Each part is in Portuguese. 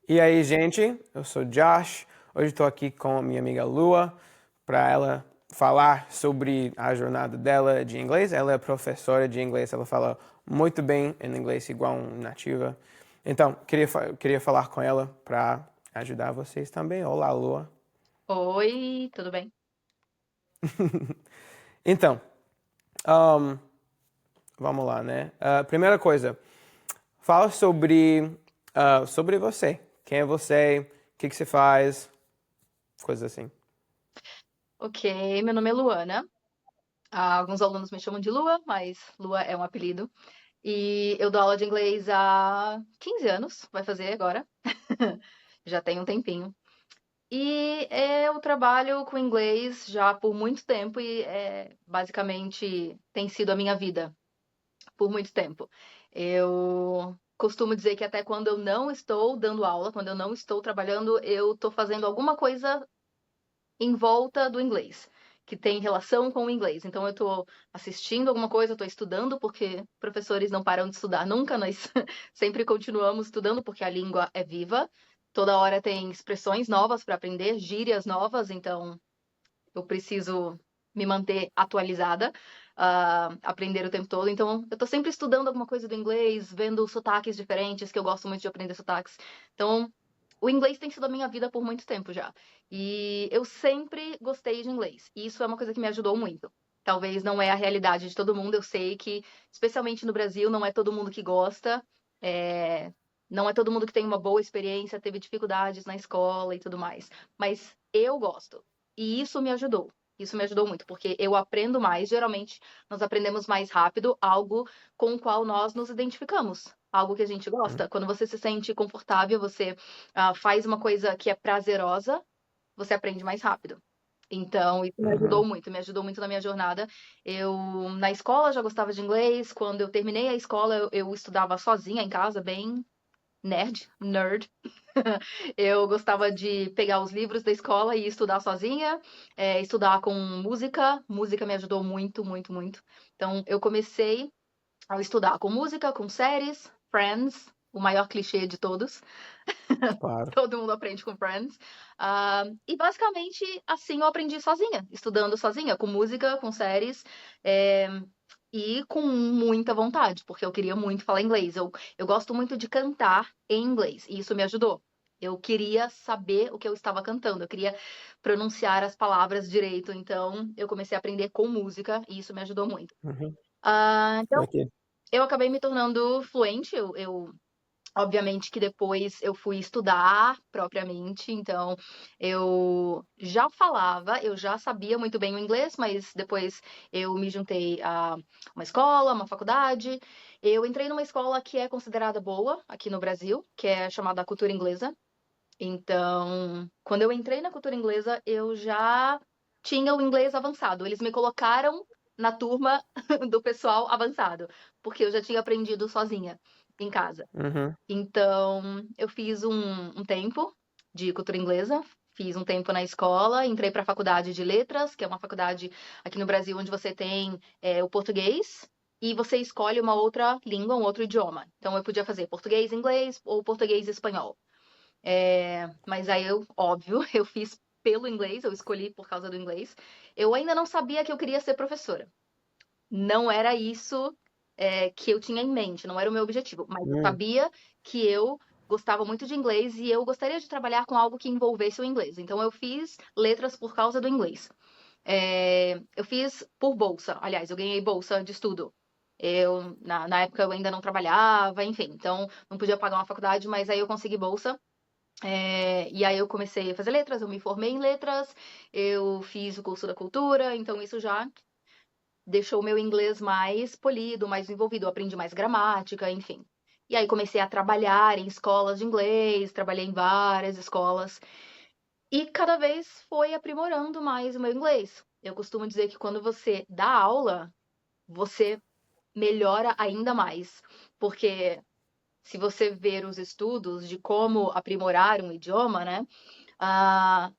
E aí, gente, eu sou Josh. Hoje estou aqui com a minha amiga Lua para ela falar sobre a jornada dela de inglês. Ela é professora de inglês, ela fala muito bem em inglês, igual um nativa. Então, queria falar com ela para ajudar vocês também. Olá, Lua. Oi, tudo bem? Então, ahn, vamos lá, né? Primeira coisa, fala sobre você. Quem é você? O que você faz? Coisas assim. Ok, meu nome é Luana. Alguns alunos me chamam de Lua, mas Lua é um apelido. E eu dou aula de inglês há 15 anos, vai fazer agora. Já tem um tempinho. E eu trabalho com inglês já por muito tempo e basicamente tem sido a minha vida por muito tempo. Eu costumo dizer que até quando eu não estou dando aula, quando eu não estou trabalhando, eu estou fazendo alguma coisa em volta do inglês, que tem relação com o inglês. Então eu estou assistindo alguma coisa, estou estudando, porque professores não param de estudar nunca, nós sempre continuamos estudando, porque a língua é viva. Toda hora tem expressões novas para aprender, gírias novas, então eu preciso me manter atualizada, aprender o tempo todo. Então, eu estou sempre estudando alguma coisa do inglês, vendo sotaques diferentes, que eu gosto muito de aprender sotaques. Então, o inglês tem sido a minha vida por muito tempo já. E eu sempre gostei de inglês. E isso é uma coisa que me ajudou muito. Talvez não é a realidade de todo mundo. Eu sei que, especialmente no Brasil, não é todo mundo que gosta. é, Não é todo mundo que tem uma boa experiência, teve dificuldades na escola e tudo mais. Mas eu gosto. E isso me ajudou. Isso me ajudou muito, porque eu aprendo mais. Geralmente, nós aprendemos mais rápido algo com o qual nós nos identificamos. Algo que a gente gosta. Quando você se sente confortável, você faz uma coisa que é prazerosa, você aprende mais rápido. Então, isso Uhum. me ajudou muito na minha jornada. Eu, na escola, já gostava de inglês. Quando eu terminei a escola, eu estudava sozinha em casa, bem nerd. Eu gostava de pegar os livros da escola e estudar sozinha, estudar com música. Música me ajudou muito, muito, muito. Então, eu comecei a estudar com música, com séries, Friends, o maior clichê de todos. Claro. Todo mundo aprende com Friends. E basicamente assim eu aprendi sozinha, estudando sozinha, com música, com séries. é, e com muita vontade, porque eu queria muito falar inglês. Eu gosto muito de cantar em inglês, e isso me ajudou. Eu queria saber o que eu estava cantando, eu queria pronunciar as palavras direito, então eu comecei a aprender com música, e isso me ajudou muito. Uhum. Então, Ok. eu acabei me tornando fluente, obviamente que depois eu fui estudar propriamente, então eu já falava, eu já sabia muito bem o inglês, mas depois eu me juntei a uma escola, uma faculdade. Eu entrei numa escola que é considerada boa aqui no Brasil, que é chamada Cultura Inglesa. Então, quando eu entrei na cultura inglesa, eu já tinha o inglês avançado. Eles me colocaram na turma do pessoal avançado, porque eu já tinha aprendido sozinha em casa. Uhum. Então, eu fiz um tempo de cultura inglesa, fiz um tempo na escola, entrei para a faculdade de letras, que é uma faculdade aqui no Brasil onde você tem o português e você escolhe uma outra língua, um outro idioma. Então, eu podia fazer português, inglês ou português, espanhol. Mas aí eu, óbvio, eu fiz pelo inglês, eu escolhi por causa do inglês. Eu ainda não sabia que eu queria ser professora. Não era isso, que eu tinha em mente, não era o meu objetivo, mas eu Hum. sabia que eu gostava muito de inglês e eu gostaria de trabalhar com algo que envolvesse o inglês. Então eu fiz letras por causa do inglês. Eu fiz por bolsa, aliás, eu ganhei bolsa de estudo. Na época eu ainda não trabalhava, enfim, então não podia pagar uma faculdade, mas aí eu consegui bolsa. E aí eu comecei a fazer letras, eu me formei em letras, eu fiz o curso da cultura, então isso já deixou o meu inglês mais polido, mais envolvido. Eu aprendi mais gramática, enfim. E aí comecei a trabalhar em escolas de inglês, trabalhei em várias escolas e cada vez foi aprimorando mais o meu inglês. Eu costumo dizer que quando você dá aula, você melhora ainda mais, porque se você ver os estudos de como aprimorar um idioma, né? ah,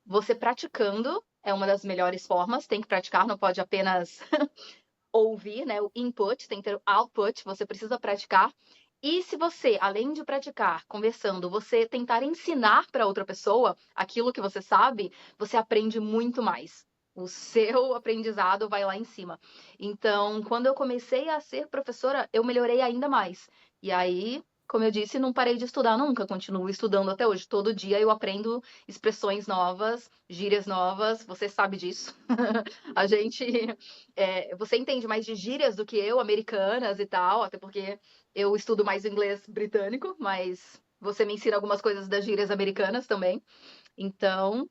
Você praticando é uma das melhores formas, tem que praticar, não pode apenas ouvir, né? O input, tem que ter o output, você precisa praticar. E se você, além de praticar, conversando, você tentar ensinar para outra pessoa aquilo que você sabe, você aprende muito mais. O seu aprendizado vai lá em cima. Então, quando eu comecei a ser professora, eu melhorei ainda mais. E aí, como eu disse, não parei de estudar nunca, continuo estudando até hoje. Todo dia eu aprendo expressões novas, gírias novas, você sabe disso. A gente, você entende mais de gírias do que eu, americanas e tal, até porque eu estudo mais inglês britânico, mas você me ensina algumas coisas das gírias americanas também. Então,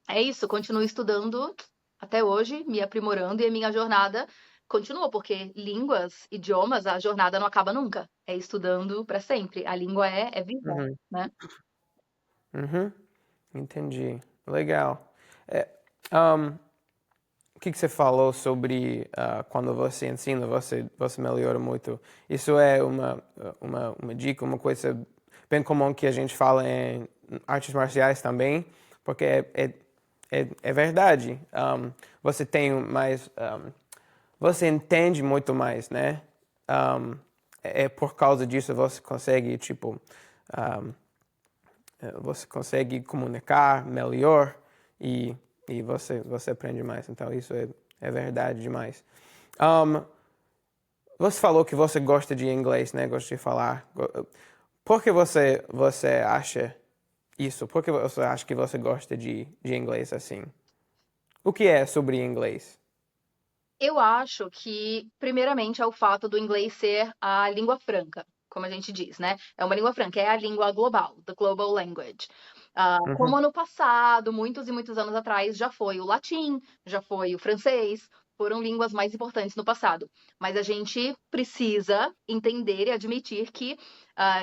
é isso, continuo estudando até hoje, me aprimorando e a minha jornada continua, porque línguas, idiomas, a jornada não acaba nunca. É estudando para sempre. A língua é vida, Uhum, né? uhum, entendi. Legal. É, um, o que você falou sobre quando você ensina, você melhora muito? Isso é uma dica, uma coisa bem comum que a gente fala em artes marciais também, porque é verdade. Você tem mais. Você entende muito mais, né? É por causa disso você consegue, tipo, um, você consegue comunicar melhor e, e você aprende mais. Então, isso é verdade demais. Um, você falou que você gosta de inglês, né? Gosta de falar. Por que você acha isso? Por que você acha que você gosta de inglês assim? O que é sobre inglês? Eu acho que, primeiramente, é o fato do inglês ser a língua franca, como a gente diz, né? É uma língua franca, é a língua global, the global language. Uhum, Como no passado, muitos e muitos anos atrás, já foi o latim, já foi o francês, foram línguas mais importantes no passado. Mas a gente precisa entender e admitir que,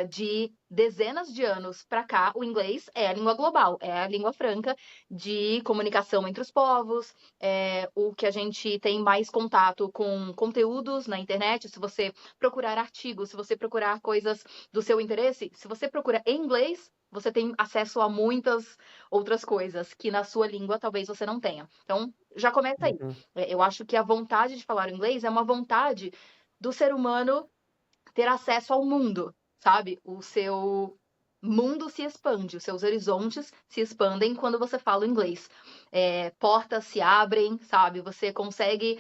de dezenas de anos para cá, o inglês é a língua global, é a língua franca de comunicação entre os povos, é o que a gente tem mais contato com conteúdos na internet. Se você procurar artigos, se você procurar coisas do seu interesse, se você procura em inglês, você tem acesso a muitas outras coisas que na sua língua talvez você não tenha. Então, já começa aí. uhum, Eu acho que a vontade de falar inglês é uma vontade do ser humano ter acesso ao mundo, sabe? O seu mundo se expande, os seus horizontes se expandem quando você fala inglês. Portas se abrem, sabe? Você consegue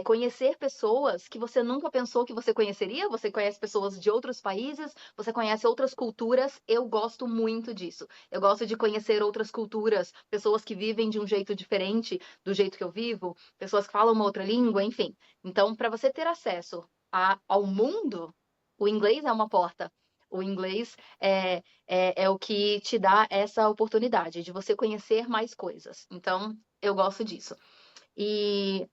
conhecer pessoas que você nunca pensou que você conheceria. Você conhece pessoas de outros países, você conhece outras culturas. Eu gosto muito disso. Eu gosto de conhecer outras culturas, pessoas que vivem de um jeito diferente do jeito que eu vivo, pessoas que falam uma outra língua, enfim. Então, para você ter acesso ao mundo, o inglês é uma porta. O inglês é o que te dá essa oportunidade de você conhecer mais coisas. Então, eu gosto disso. E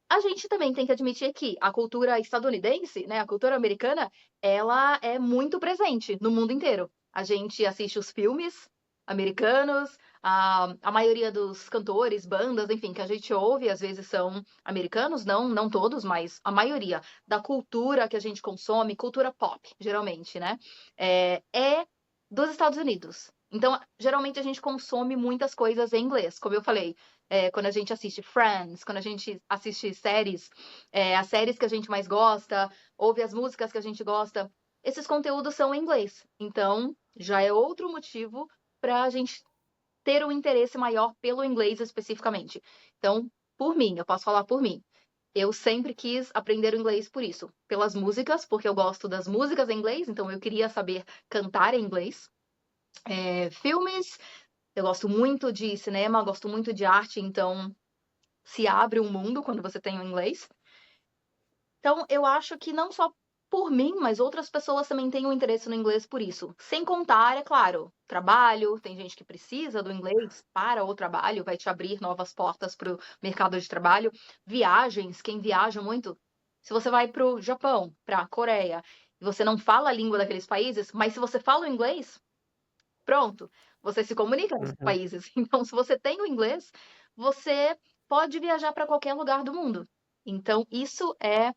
a gente também tem que admitir que a cultura estadunidense, né, a cultura americana, ela é muito presente no mundo inteiro. A gente assiste os filmes americanos, a maioria dos cantores, bandas, enfim, que a gente ouve, às vezes são americanos, não todos, mas a maioria da cultura que a gente consome, cultura pop, geralmente, né, é dos Estados Unidos. Então, geralmente a gente consome muitas coisas em inglês, como eu falei, quando a gente assiste Friends, quando a gente assiste séries, as séries que a gente mais gosta, ouve as músicas que a gente gosta, esses conteúdos são em inglês. Então, já é outro motivo para a gente ter um interesse maior pelo inglês especificamente. Então, por mim, eu posso falar por mim. Eu sempre quis aprender o inglês por isso, pelas músicas, porque eu gosto das músicas em inglês, então eu queria saber cantar em inglês. Filmes, eu gosto muito de cinema, gosto muito de arte, então se abre um mundo quando você tem o inglês. Então, eu acho que não só por mim, mas outras pessoas também têm um interesse no inglês por isso. Sem contar, é claro, trabalho, tem gente que precisa do inglês para o trabalho, vai te abrir novas portas para o mercado de trabalho. Viagens, quem viaja muito, se você vai para o Japão, para a Coreia, e você não fala a língua daqueles países, mas se você fala o inglês, pronto, você se comunica nesses uhum, países. Então, se você tem o inglês, você pode viajar para qualquer lugar do mundo. Então, isso é,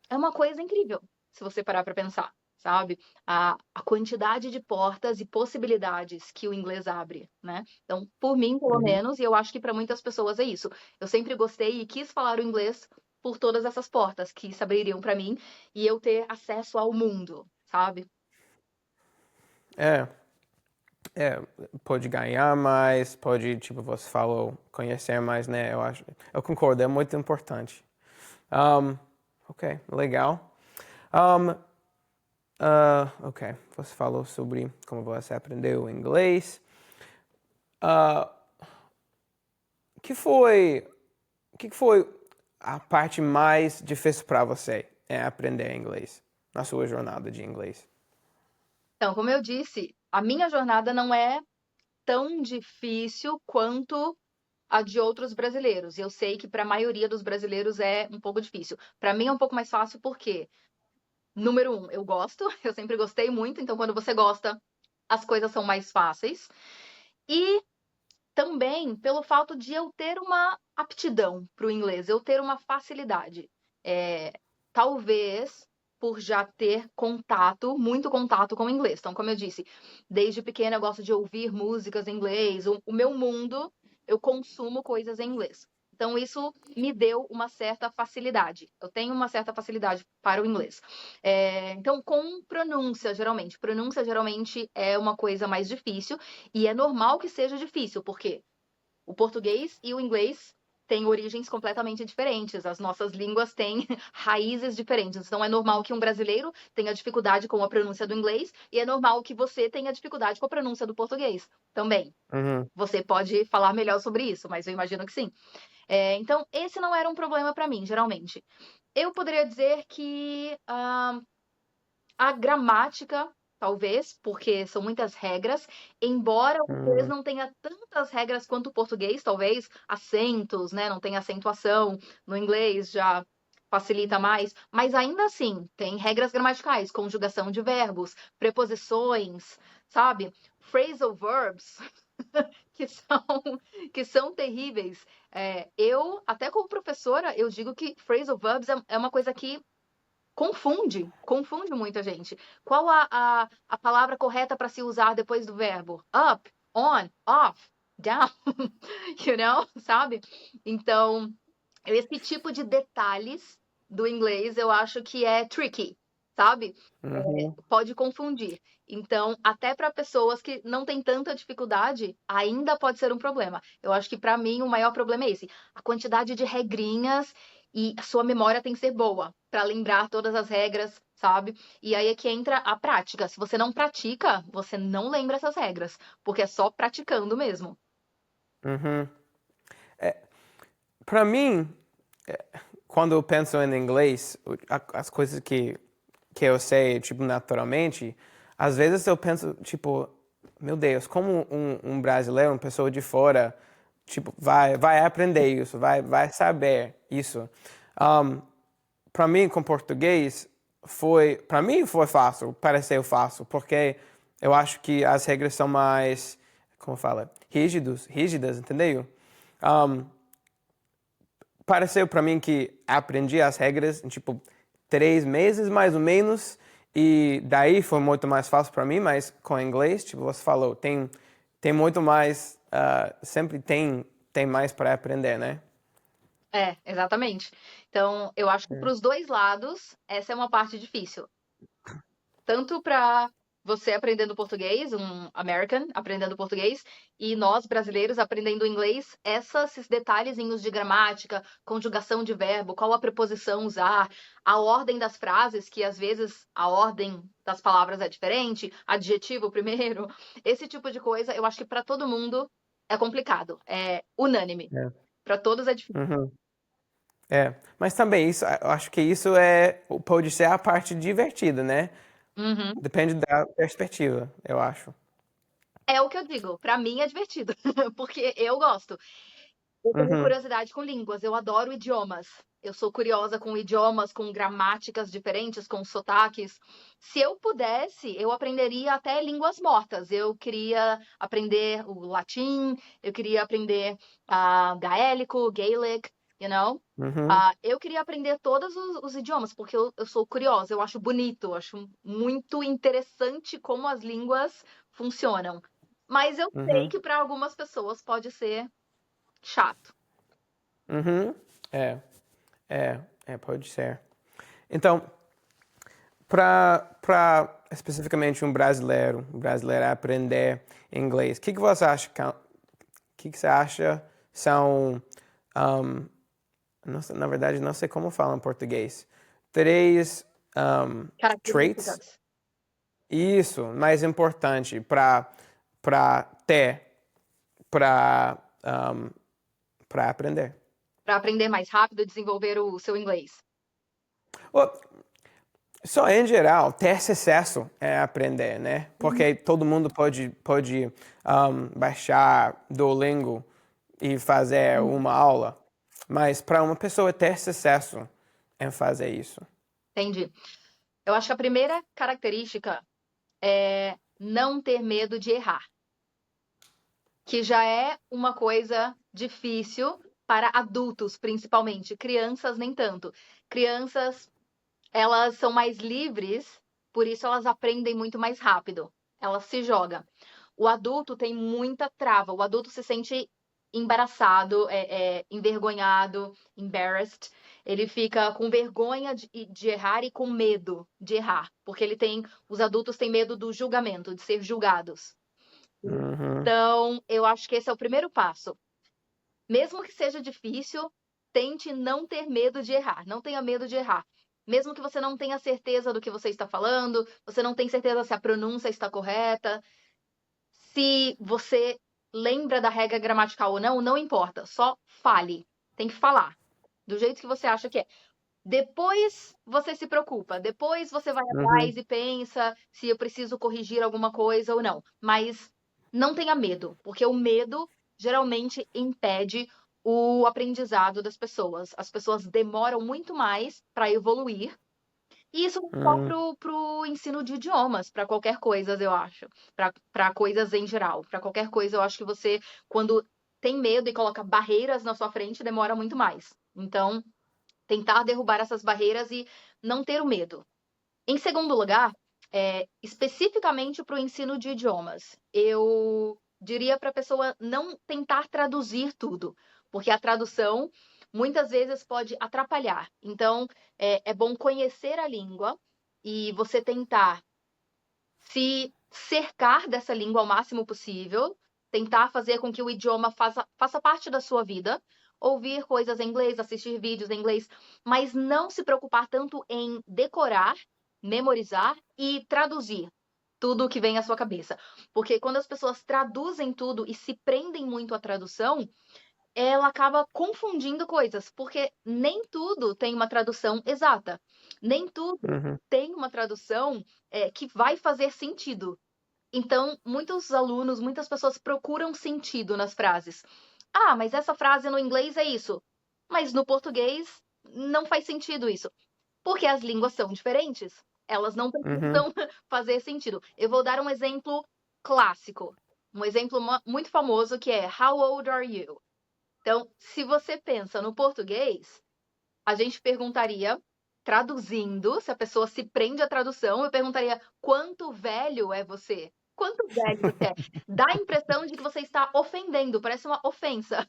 é uma coisa incrível, se você parar para pensar, sabe? A quantidade de portas e possibilidades que o inglês abre, né? Então, por mim, pelo uhum, menos, e eu acho que para muitas pessoas é isso. Eu sempre gostei e quis falar o inglês por todas essas portas que se abririam para mim e eu ter acesso ao mundo, sabe? É, é, pode ganhar mais, pode, tipo, você falou, conhecer mais, né? Eu concordo, é muito importante. Um, ok, legal. Um, ok, você falou sobre como você aprendeu inglês. Uh, o que foi a parte mais difícil para você em aprender inglês, na sua jornada de inglês? Então, como eu disse, a minha jornada não é tão difícil quanto a de outros brasileiros. Eu sei que para a maioria dos brasileiros é um pouco difícil. Para mim é um pouco mais fácil porque, número um, eu gosto, eu sempre gostei muito, então quando você gosta, as coisas são mais fáceis. E também pelo fato de eu ter uma aptidão para o inglês, eu ter uma facilidade. É, talvez por já ter contato, muito contato com o inglês. Então, como eu disse, desde pequena eu gosto de ouvir músicas em inglês. O meu mundo, eu consumo coisas em inglês. Então, isso me deu uma certa facilidade. Eu tenho uma certa facilidade para o inglês. Então, com pronúncia, geralmente. Pronúncia, geralmente, é uma coisa mais difícil. E é normal que seja difícil, porque o português e o inglês têm origens completamente diferentes. As nossas línguas têm raízes diferentes. Então, é normal que um brasileiro tenha dificuldade com a pronúncia do inglês e é normal que você tenha dificuldade com a pronúncia do português também. Uhum, Você pode falar melhor sobre isso, mas eu imagino que sim. Então, esse não era um problema para mim, geralmente. Eu poderia dizer que a gramática, talvez, porque são muitas regras, embora o inglês uhum, não tenha tantas regras quanto o português, talvez, acentos, né? Não tem acentuação no inglês, já facilita mais, mas ainda assim, tem regras gramaticais, conjugação de verbos, preposições, sabe? Phrasal verbs, que são, que são terríveis. Eu, até como professora, eu digo que phrasal verbs é uma coisa que confunde muita gente. Qual a palavra correta para se usar depois do verbo? Up, on, off, down, sabe? Então, esse tipo de detalhes do inglês eu acho que é tricky, sabe? uhum, Pode confundir. Então, até para pessoas que não têm tanta dificuldade, ainda pode ser um problema. Eu acho que para mim o maior problema é esse, a quantidade de regrinhas e a sua memória tem que ser boa para lembrar todas as regras, sabe? E aí é que entra a prática. Se você não pratica, você não lembra essas regras, porque é só praticando mesmo. uhum. Para mim, quando eu penso em inglês, as coisas que eu sei, tipo, naturalmente, às vezes eu penso, tipo, meu Deus, como um brasileiro, uma pessoa de fora, tipo, vai aprender isso, vai saber isso. Um, para mim, com português, para mim foi fácil, pareceu fácil, porque eu acho que as regras são mais, como fala, rígidas, entendeu? Um, pareceu para mim que aprendi as regras em tipo 3 meses mais ou menos e daí foi muito mais fácil para mim, mas com inglês, tipo você falou, tem muito mais, sempre tem mais para aprender, né? Exatamente. Então, eu acho que para os dois lados, essa é uma parte difícil. Tanto para você aprendendo português, um American aprendendo português, e nós brasileiros aprendendo inglês, esses detalhezinhos de gramática, conjugação de verbo, qual a preposição usar, a ordem das frases, que às vezes a ordem das palavras é diferente, adjetivo primeiro, esse tipo de coisa, eu acho que para todo mundo é complicado, é unânime. É. Para todos é difícil. Uhum. Mas também isso, eu acho que isso pode ser a parte divertida, né? Uhum. Depende da perspectiva, eu acho. É o que eu digo, pra mim é divertido, porque eu gosto. Eu tenho Uhum, curiosidade com línguas, eu adoro idiomas. Eu sou curiosa com idiomas, com gramáticas diferentes, com sotaques. Se eu pudesse, eu aprenderia até línguas mortas. Eu queria aprender o latim, eu queria aprender gaélico, Gaelic, you know? uhum, Eu queria aprender todos os idiomas, porque eu sou curiosa, eu acho bonito, eu acho muito interessante como as línguas funcionam. Mas eu sei uhum, que para algumas pessoas pode ser chato. uhum. É, é. Pode ser. Então, para especificamente um brasileiro aprender inglês, o que você acha? Que você acha são, um, na verdade, não sei como fala em português, três traits, Características. isso, mais importante para ter, para para aprender. Para aprender mais rápido e desenvolver o seu inglês. Well, só em geral, ter sucesso é aprender, né? Porque todo mundo pode baixar Duolingo e fazer uma aula. Mas para uma pessoa ter sucesso em fazer isso. Entendi. Eu acho que a primeira característica é não ter medo de errar, que já é uma coisa difícil para adultos, principalmente. Crianças, nem tanto. Crianças, elas são mais livres, por isso elas aprendem muito mais rápido. Elas se jogam. O adulto tem muita trava. O adulto se sente embaraçado, envergonhado, embarrassed. Ele fica com vergonha de errar e com medo de errar, porque os adultos têm medo do julgamento, de ser julgados. Uhum, Então, eu acho que esse é o primeiro passo. Mesmo que seja difícil, tente não ter medo de errar. Não tenha medo de errar. Mesmo que você não tenha certeza do que você está falando, você não tem certeza se a pronúncia está correta, se você lembra da regra gramatical ou não, não importa. Só fale. Tem que falar. Do jeito que você acha que é. Depois você se preocupa. Depois você vai uhum, atrás e pensa se eu preciso corrigir alguma coisa ou não. Mas não tenha medo, porque o medo geralmente impede o aprendizado das pessoas. As pessoas demoram muito mais para evoluir e isso não só uhum, pro ensino de idiomas, para qualquer coisa, eu acho. Para coisas em geral. Para qualquer coisa, eu acho que você, quando tem medo e coloca barreiras na sua frente, demora muito mais. Então, tentar derrubar essas barreiras e não ter o medo. Em segundo lugar, especificamente para o ensino de idiomas, eu diria para a pessoa não tentar traduzir tudo, porque a tradução muitas vezes pode atrapalhar. Então, é bom conhecer a língua e você tentar se cercar dessa língua ao máximo possível, tentar fazer com que o idioma faça parte da sua vida, ouvir coisas em inglês, assistir vídeos em inglês, mas não se preocupar tanto em decorar, memorizar e traduzir tudo o que vem à sua cabeça. Porque quando as pessoas traduzem tudo e se prendem muito à tradução, ela acaba confundindo coisas, porque nem tudo tem uma tradução exata. Nem tudo uhum, tem uma tradução que vai fazer sentido. Então, muitos alunos, muitas pessoas procuram sentido nas frases. Ah, mas essa frase no inglês é isso. Mas no português não faz sentido isso. Porque as línguas são diferentes. Elas não uhum, precisam fazer sentido. Eu vou dar um exemplo clássico. Um exemplo muito famoso que é How old are you? Então, se você pensa no português, a gente perguntaria, traduzindo, se a pessoa se prende à tradução, eu perguntaria: quanto velho é você? Quanto velho você é? Dá a impressão de que você está ofendendo, parece uma ofensa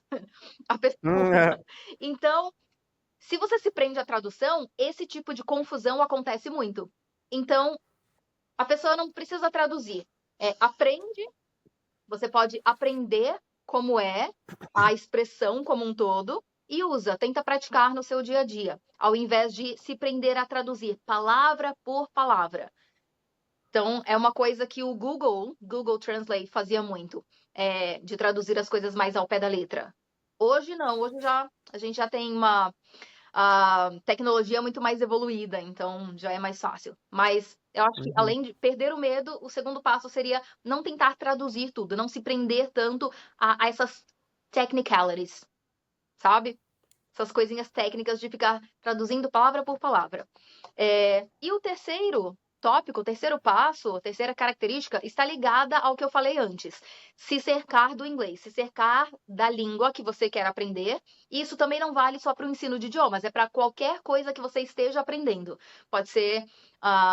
a pessoa. é, Então, se você se prende à tradução, esse tipo de confusão acontece muito. Então, a pessoa não precisa traduzir. Aprende, você pode aprender como é a expressão como um todo e usa, tenta praticar no seu dia a dia, ao invés de se prender a traduzir palavra por palavra. Então, é uma coisa que o Google Translate fazia muito, de traduzir as coisas mais ao pé da letra. Hoje não, hoje a gente já tem uma a tecnologia é muito mais evoluída, então já é mais fácil. Mas eu acho que, uhum, além de perder o medo, o segundo passo seria não tentar traduzir tudo, não se prender tanto a essas technicalities, sabe? Essas coisinhas técnicas de ficar traduzindo palavra por palavra. E o terceiro tópico, o terceiro passo, a terceira característica está ligada ao que eu falei antes. Se cercar do inglês, se cercar da língua que você quer aprender. E isso também não vale só para o ensino de idiomas, é para qualquer coisa que você esteja aprendendo. Pode ser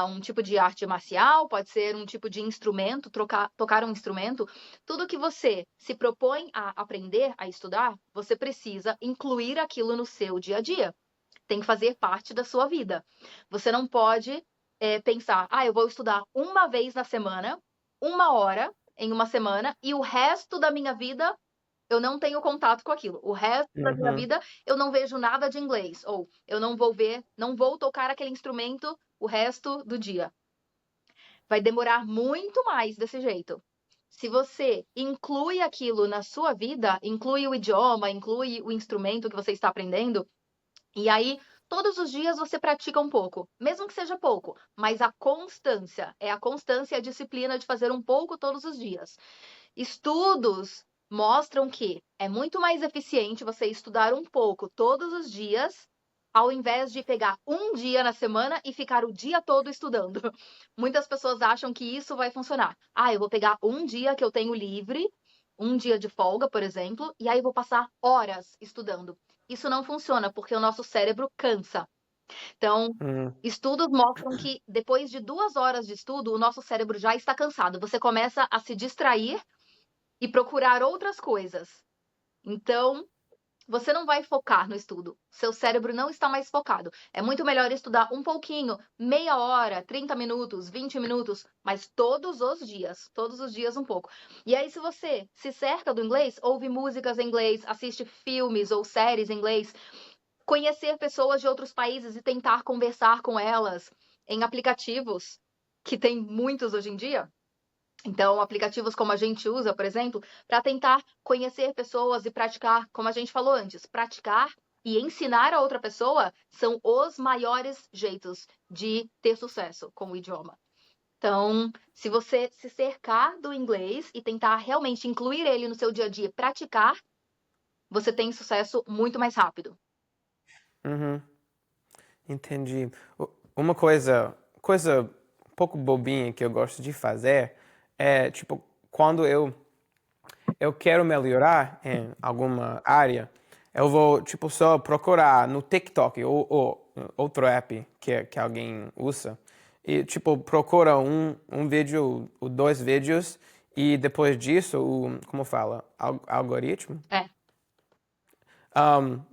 um tipo de arte marcial, pode ser um tipo de instrumento, tocar um instrumento. Tudo que você se propõe a aprender, a estudar, você precisa incluir aquilo no seu dia a dia. tem que fazer parte da sua vida. Você não pode pensar, eu vou estudar uma vez na semana, 1 hora em uma semana, e o resto da minha vida eu não tenho contato com aquilo. O resto da minha Uhum. vida eu não vejo nada de inglês, ou eu não vou tocar aquele instrumento o resto do dia. Vai demorar muito mais desse jeito. Se você inclui aquilo na sua vida, inclui o idioma, inclui o instrumento que você está aprendendo, e aí todos os dias você pratica um pouco, mesmo que seja pouco, mas a constância, é a constância e a disciplina de fazer um pouco todos os dias. Estudos mostram que é muito mais eficiente você estudar um pouco todos os dias, ao invés de pegar um dia na semana e ficar o dia todo estudando. Muitas pessoas acham que isso vai funcionar. Eu vou pegar um dia que eu tenho livre, um dia de folga, por exemplo, e aí vou passar horas estudando. Isso não funciona, porque o nosso cérebro cansa. Então, Hum. estudos mostram que depois de 2 horas de estudo, o nosso cérebro já está cansado. Você começa a se distrair e procurar outras coisas. Então, você não vai focar no estudo. Seu cérebro não está mais focado. É muito melhor estudar um pouquinho, meia hora, 30 minutos, 20 minutos, mas todos os dias um pouco. E aí, se você se cerca do inglês, ouve músicas em inglês, assiste filmes ou séries em inglês, conhecer pessoas de outros países e tentar conversar com elas em aplicativos, que tem muitos hoje em dia. Então, aplicativos como a gente usa, por exemplo, para tentar conhecer pessoas e praticar, como a gente falou antes, praticar e ensinar a outra pessoa são os maiores jeitos de ter sucesso com o idioma. Então, se você se cercar do inglês e tentar realmente incluir ele no seu dia a dia, praticar, você tem sucesso muito mais rápido. Uhum. Entendi. Uma coisa um pouco bobinha que eu gosto de fazer é, tipo, quando eu quero melhorar em alguma área, eu vou, tipo, só procurar no TikTok ou outro app que alguém usa e, tipo, procura um vídeo ou 2 vídeos e depois disso, como fala, algoritmo, É,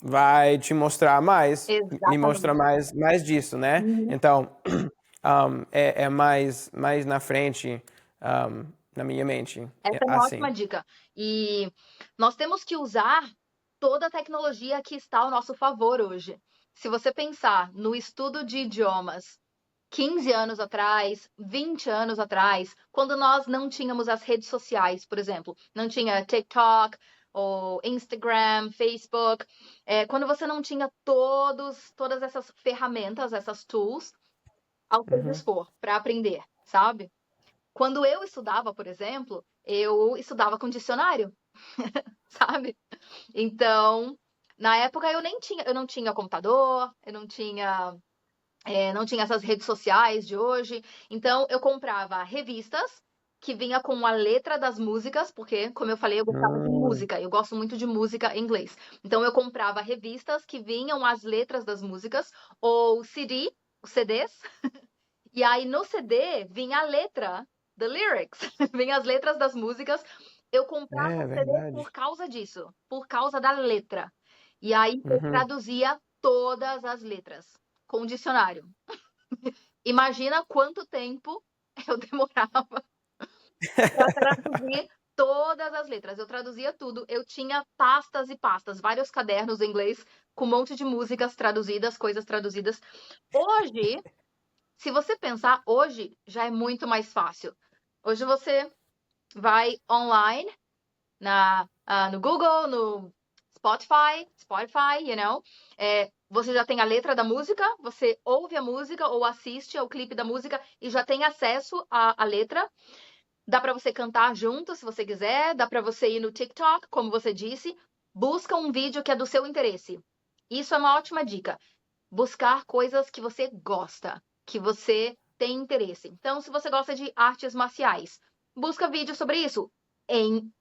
vai te mostrar mais, me mostra exatamente. mais disso, né? Uhum. Então, é mais na frente, na minha mente, Essa é uma assim. ótima dica. E nós temos que usar toda a tecnologia que está ao nosso favor hoje. Se você pensar no estudo de idiomas 15 anos atrás, 20 anos atrás, quando nós não tínhamos as redes sociais, por exemplo, não tinha TikTok ou Instagram, Facebook, quando você não tinha todas essas ferramentas, essas tools ao seu Uhum. dispor para aprender, sabe? Quando eu estudava, por exemplo, eu estudava com dicionário, sabe? Então, na época eu não tinha computador, eu não tinha essas redes sociais de hoje. Então, eu comprava revistas que vinha com a letra das músicas, porque, como eu falei, eu gostava de Hum, música, eu gosto muito de música em inglês. Então, eu comprava revistas que vinham as letras das músicas, ou CD, os CDs, e aí no CD vinha a letra, the lyrics, vinha as letras das músicas. Eu comprava o é CD verdade. por causa disso, por causa da letra. E aí eu Uhum. traduzia todas as letras com o dicionário. Imagina quanto tempo eu demorava para traduzir todas as letras. Eu traduzia tudo. Eu tinha pastas e pastas, vários cadernos em inglês com um monte de músicas traduzidas, coisas traduzidas. Hoje, se você pensar, hoje já é muito mais fácil. Hoje você vai online no Google, no Spotify, você já tem a letra da música, você ouve a música ou assiste ao clipe da música e já tem acesso à letra. Dá para você cantar junto, se você quiser, dá para você ir no TikTok, como você disse, busca um vídeo que é do seu interesse. Isso é uma ótima dica. Buscar coisas que você gosta, que você tem interesse. Então, se você gosta de artes marciais, busca vídeo sobre isso em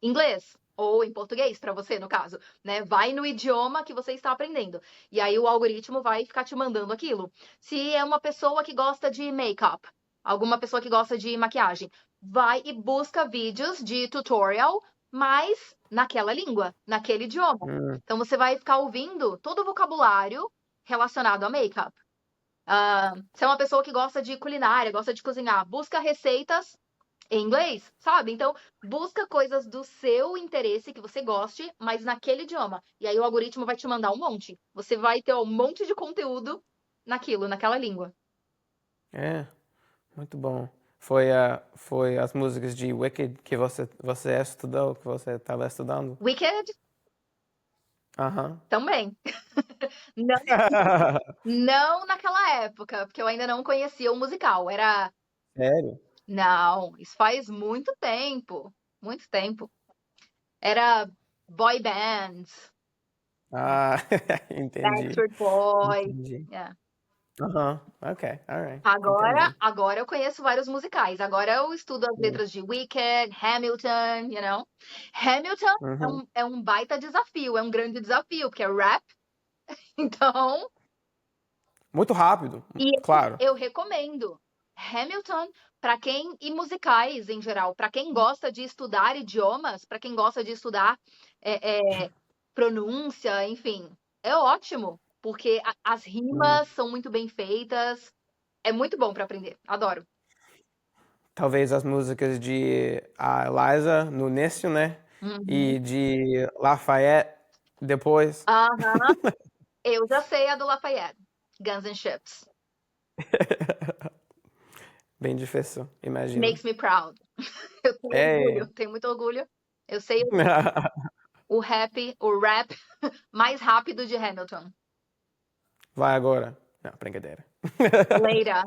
inglês ou em português para você, no caso, né? Vai no idioma que você está aprendendo. E aí o algoritmo vai ficar te mandando aquilo. Se é uma pessoa que gosta de make-up, alguma pessoa que gosta de maquiagem, vai e busca vídeos de tutorial, mas naquela língua, naquele idioma. Hum, Então você vai ficar ouvindo todo o vocabulário relacionado a make-up. Se é uma pessoa que gosta de culinária, gosta de cozinhar, busca receitas em inglês, sabe? Então, busca coisas do seu interesse que você goste, mas naquele idioma. E aí o algoritmo vai te mandar um monte. Você vai ter um monte de conteúdo naquela língua. É, muito bom. Foi as músicas de Wicked que você estudou, que você estava estudando? Wicked Aham. também. Não, não naquela época, porque eu ainda não conhecia o musical. Sério? Não, isso faz muito tempo. Muito tempo. Era boy bands, Ah, entendi, Backstreet Boys. entendi. Yeah. Aham, ok, alright, Agora, entendi. agora eu conheço vários musicais. Agora eu estudo as Sim. letras de Wicked, Hamilton, you know. Hamilton Uhum. é um baita desafio, é um grande desafio, porque é rap. Então, Muito rápido, e claro. eu recomendo Hamilton para quem e musicais em geral, para quem gosta de estudar idiomas, para quem gosta de estudar pronúncia, enfim, é ótimo, porque as Hum. rimas são muito bem feitas, é muito bom para aprender. Adoro. Talvez as músicas de a Eliza no início, né? Uhum. E de Lafayette depois. Aham. Eu já sei a do Lafayette, Guns and Ships. Bem difícil, imagino. Makes me proud. Eu É. tenho muito orgulho. Eu sei o rap mais rápido de Hamilton. Vai agora. Não, brincadeira. Later.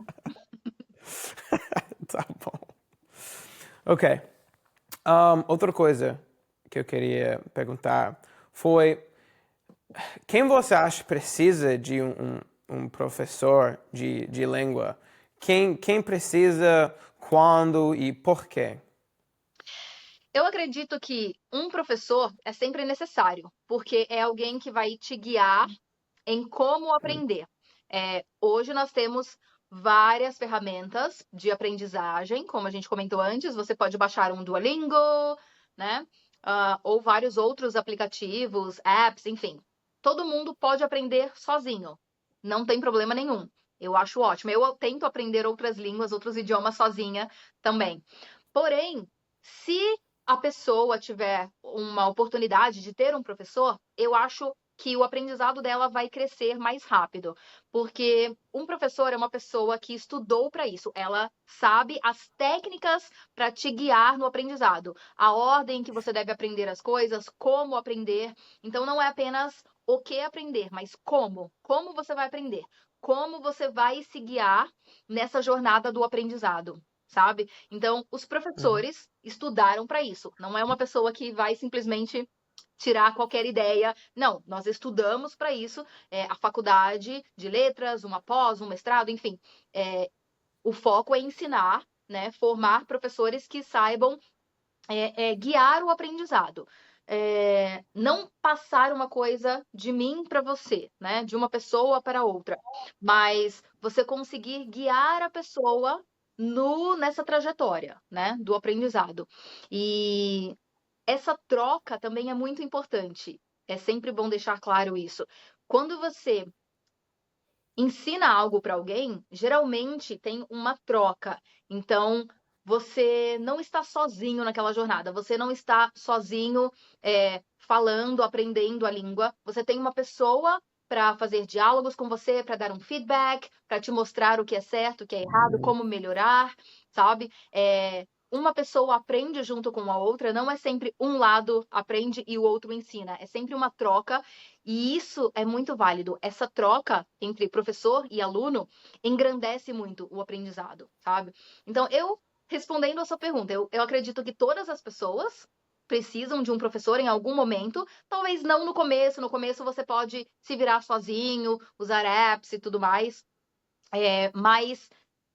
Tá bom. Ok. Outra coisa que eu queria perguntar foi: quem você acha precisa de um professor de língua? Quem precisa, quando e por quê? Eu acredito que um professor é sempre necessário, porque é alguém que vai te guiar em como aprender. Hoje nós temos várias ferramentas de aprendizagem, como a gente comentou antes, você pode baixar um Duolingo, né? Ou vários outros aplicativos, apps, enfim. Todo mundo pode aprender sozinho, não tem problema nenhum. Eu acho ótimo. Eu tento aprender outras línguas, outros idiomas sozinha também. Porém, se a pessoa tiver uma oportunidade de ter um professor, eu acho que o aprendizado dela vai crescer mais rápido, porque um professor é uma pessoa que estudou para isso, ela sabe as técnicas para te guiar no aprendizado, a ordem que você deve aprender as coisas, como aprender. Então não é apenas o que aprender, mas como você vai aprender, como você vai se guiar nessa jornada do aprendizado. Sabe? Então, os Uhum. professores estudaram para isso. Não é uma pessoa que vai simplesmente tirar qualquer ideia. Não, nós estudamos para isso, a faculdade de letras, uma pós, um mestrado, enfim. O foco é ensinar, né, formar professores que saibam guiar o aprendizado. Não passar uma coisa de mim para você, né, de uma pessoa para outra, mas você conseguir guiar a pessoa nessa trajetória, né, do aprendizado. E essa troca também é muito importante. É sempre bom deixar claro isso. Quando você ensina algo para alguém, geralmente tem uma troca. Então, você não está sozinho naquela jornada, você não está sozinho falando, aprendendo a língua. Você tem uma pessoa para fazer diálogos com você, para dar um feedback, para te mostrar o que é certo, o que é errado, como melhorar, sabe? Uma pessoa aprende junto com a outra, não é sempre um lado aprende e o outro ensina, é sempre uma troca, e isso é muito válido. Essa troca entre professor e aluno engrandece muito o aprendizado, sabe? Então, respondendo a sua pergunta, eu acredito que todas as pessoas precisam de um professor em algum momento, talvez não no começo você pode se virar sozinho, usar apps e tudo mais, mas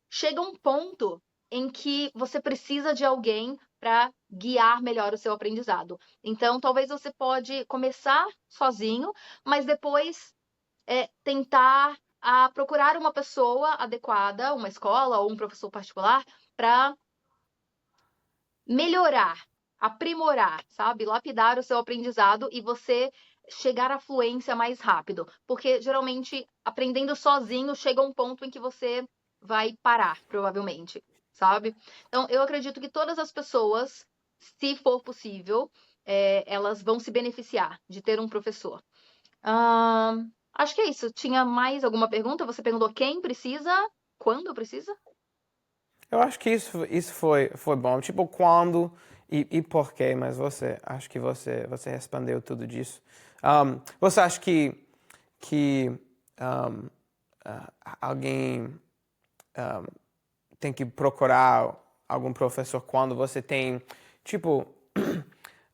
chega um ponto em que você precisa de alguém para guiar melhor o seu aprendizado. Então, talvez você pode começar sozinho, mas depois tentar procurar uma pessoa adequada, uma escola ou um professor particular, para melhorar, aprimorar, sabe? Lapidar o seu aprendizado e você chegar à fluência mais rápido, porque geralmente aprendendo sozinho chega um ponto em que você vai parar, provavelmente, sabe? Então, eu acredito que todas as pessoas, se for possível, elas vão se beneficiar de ter um professor. Acho que é isso. Tinha mais alguma pergunta? Você perguntou quem precisa, quando precisa? Eu acho que isso foi bom. Tipo, quando e por quê, mas acho que você respondeu tudo disso. Você acha que um, alguém um, tem que procurar algum professor quando você tem, tipo,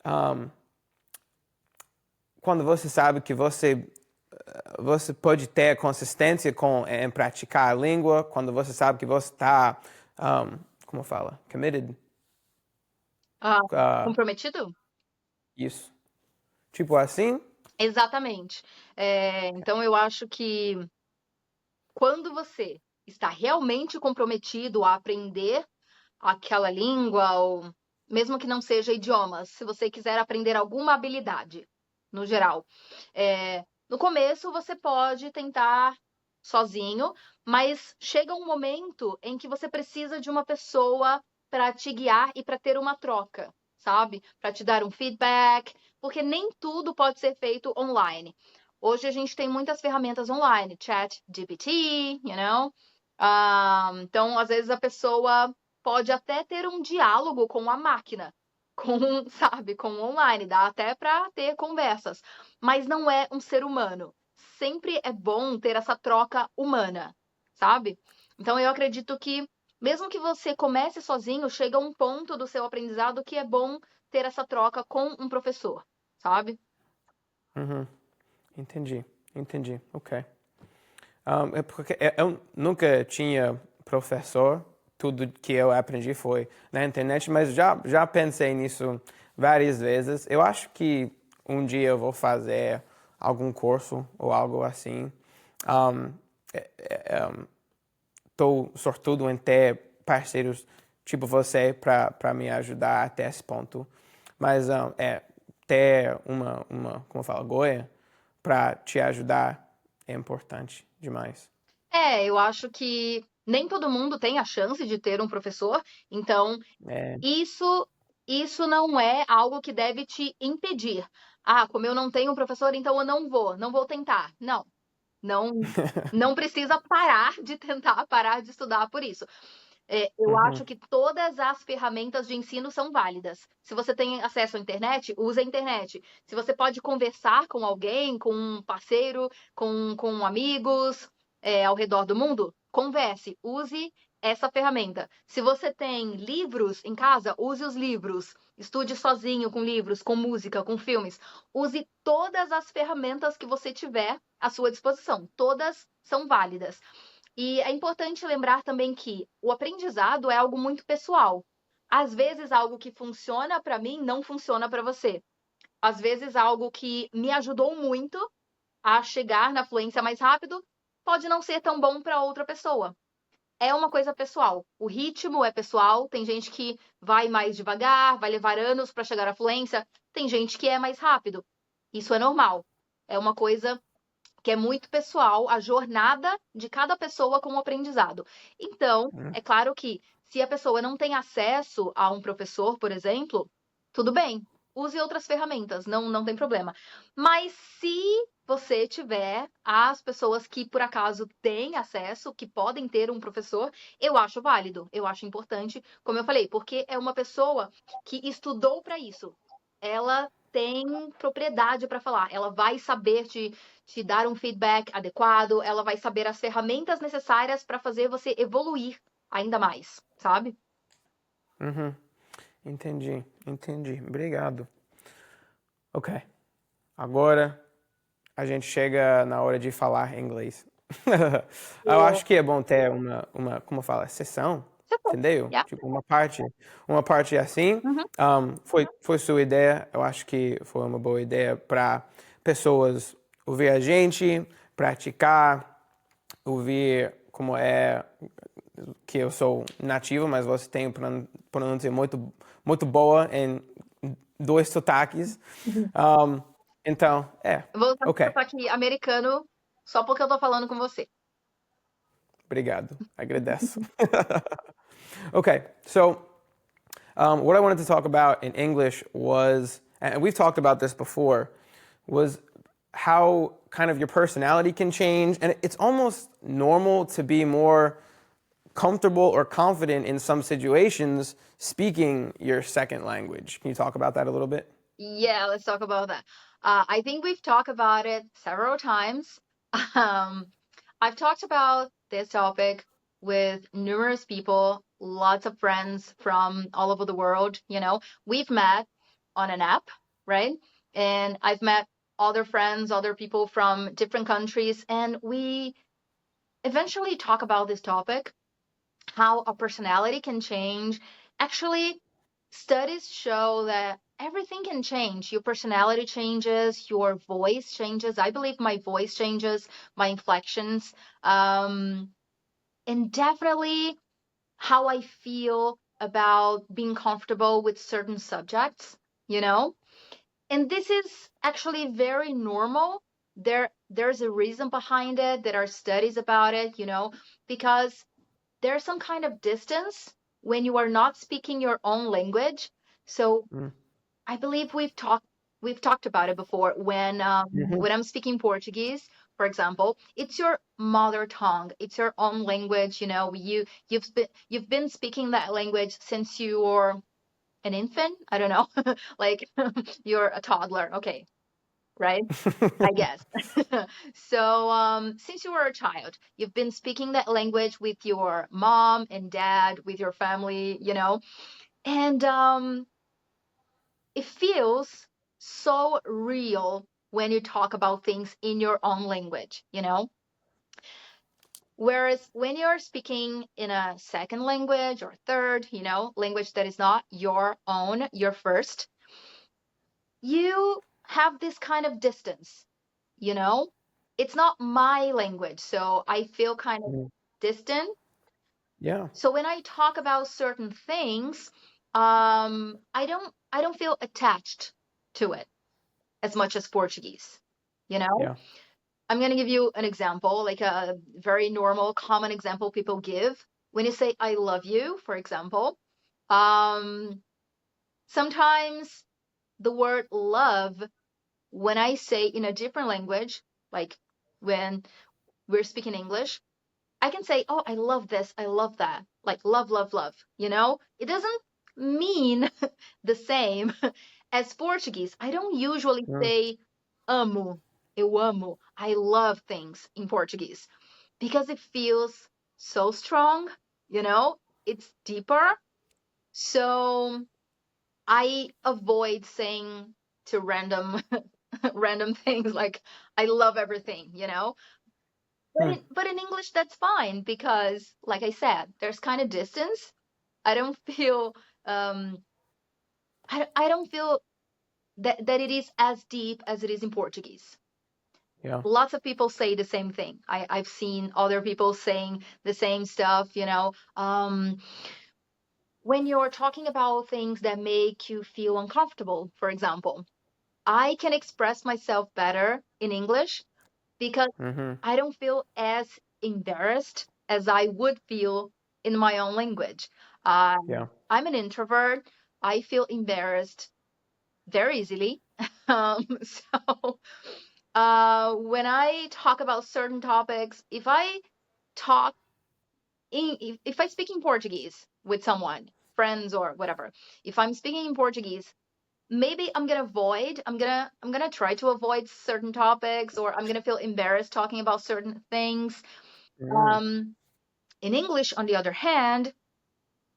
um, quando você sabe que você pode ter consistência em praticar a língua, quando você sabe que você está, como fala, committed, Ah, uh, comprometido? isso. Tipo assim? Exatamente. Então, eu acho que quando você está realmente comprometido a aprender aquela língua, ou mesmo que não seja idiomas, se você quiser aprender alguma habilidade, no geral, no começo você pode tentar sozinho, mas chega um momento em que você precisa de uma pessoa para te guiar e para ter uma troca, sabe? Para te dar um feedback, porque nem tudo pode ser feito online. Hoje a gente tem muitas ferramentas online, chat GPT, you know? Então, às vezes a pessoa pode até ter um diálogo com a máquina, com, sabe, com online, dá até para ter conversas, mas não é um ser humano. Sempre é bom ter essa troca humana, sabe? Então eu acredito que mesmo que você comece sozinho, chega um ponto do seu aprendizado que é bom ter essa troca com um professor, sabe? Uhum. Entendi. Ok. É porque eu nunca tinha professor, tudo que eu aprendi foi na internet, mas já pensei nisso várias vezes. Eu acho que um dia eu vou fazer algum curso ou algo assim. Um, Estou sortudo em ter parceiros tipo você para me ajudar até esse ponto. Mas ter como fala, Goia, para te ajudar é importante demais. Eu acho que nem todo mundo tem a chance de ter um professor, então É, isso isso não é algo que deve te impedir. Ah, como eu não tenho um professor, então eu não vou tentar. Não, não, não precisa parar de tentar, parar de estudar por isso. Eu uhum, acho que todas as ferramentas de ensino são válidas. Se você tem acesso à internet, use a internet. Se você pode conversar com alguém, com um parceiro, com amigos, ao redor do mundo, converse, use essa ferramenta. Se você tem livros em casa, use os livros. Estude sozinho com livros, com música, com filmes. Use todas as ferramentas que você tiver à sua disposição. Todas são válidas. E é importante lembrar também que o aprendizado é algo muito pessoal. Às vezes, algo que funciona para mim não funciona para você. Às vezes, algo que me ajudou muito a chegar na fluência mais rápido pode não ser tão bom para outra pessoa. É uma coisa pessoal. O ritmo é pessoal. Tem gente que vai mais devagar, vai levar anos para chegar à fluência. Tem gente que é mais rápido. Isso é normal. É uma coisa que é muito pessoal, a jornada de cada pessoa com o aprendizado. Então, uhum, é claro que se a pessoa não tem acesso a um professor, por exemplo, tudo bem, use outras ferramentas, não tem problema. Mas se você tiver as pessoas que por acaso têm acesso, que podem ter um professor, eu acho válido, eu acho importante, como eu falei, porque é uma pessoa que estudou para isso. Ela tem propriedade para falar, ela vai saber te dar um feedback adequado, ela vai saber as ferramentas necessárias para fazer você evoluir ainda mais, sabe? uhum. Entendi. Obrigado. Ok. Agora a gente chega na hora de falar inglês. Eu Yeah. acho que é bom ter como fala, sessão, Você pode. entendeu? Yeah. Tipo, uma parte assim. Uhum. Foi sua ideia. Eu acho que foi uma boa ideia para pessoas ouvir a gente, praticar, ouvir como é que eu sou nativo, mas você tem pronúncia muito boa em dois sotaques. Uhum. Então, é. Eu vou usar meu Ok. sotaque americano só porque eu tô falando com você. Obrigado. Agradeço. Okay, so what I wanted to talk about in English was, and we've talked about this before, was how kind of your personality can change. And it's almost normal to be more comfortable or confident in some situations speaking your second language. Can you talk about that a little bit? Yeah, let's talk about that. I think we've talked about it several times. Um, I've talked about this topic with numerous people, lots of friends from all over the world. We've met on an app, right? And I've met other friends, other people from different countries, and we eventually talk about this topic, how a personality can change. Actually, studies show that everything can change. Your personality changes, your voice changes. I believe my voice changes, my inflections, and definitely how I feel about being comfortable with certain subjects, you know? And this is actually very normal. There's a reason behind it. There are studies about it, because there's some kind of distance when you are not speaking your own language. So Mm. I believe we've talked about it before. When Mm-hmm. when I'm speaking Portuguese, for example, it's your mother tongue, it's your own language. You've been speaking that language since you were an infant. I don't know, like you're a toddler. Okay, right? I guess. So, since you were a child, you've been speaking that language with your mom and dad, with your family, and it feels so real when you talk about things in your own language. Whereas when you're speaking in a second language or third, language that is not your own, your first, you have this kind of distance, you know? It's not my language, so I feel kind of Mm. distant. Yeah. So when I talk about certain things, I don't feel attached to it as much as Portuguese. You know, Yeah. I'm gonna give you an example, like a very normal, common example people give. When you say "I love you," for example, um, sometimes the word love, when I say in a different language, like when we're speaking English, I can say, "Oh, I love this, I love that," like love, love, love. It doesn't mean the same as Portuguese. I don't usually Mm. say amo, eu amo. I love things in Portuguese because it feels so strong, it's deeper. So I avoid saying to random random things like I love everything. But Hmm. in English that's fine because like I said, there's kind of distance. I don't feel um I don't feel that it is as deep as it is in Portuguese. Yeah. Lots of people say the same thing. I've seen other people saying the same stuff. When you're talking about things that make you feel uncomfortable, for example, I can express myself better in English because Mm-hmm. I don't feel as embarrassed as I would feel in my own language. Yeah. I'm an introvert. I feel embarrassed very easily. So when I talk about certain topics, if I talk if I speak in Portuguese with someone, friends or whatever, if I'm speaking in Portuguese, maybe I'm gonna try to avoid certain topics, or I'm gonna feel embarrassed talking about certain things. Mm. Um, in English, on the other hand,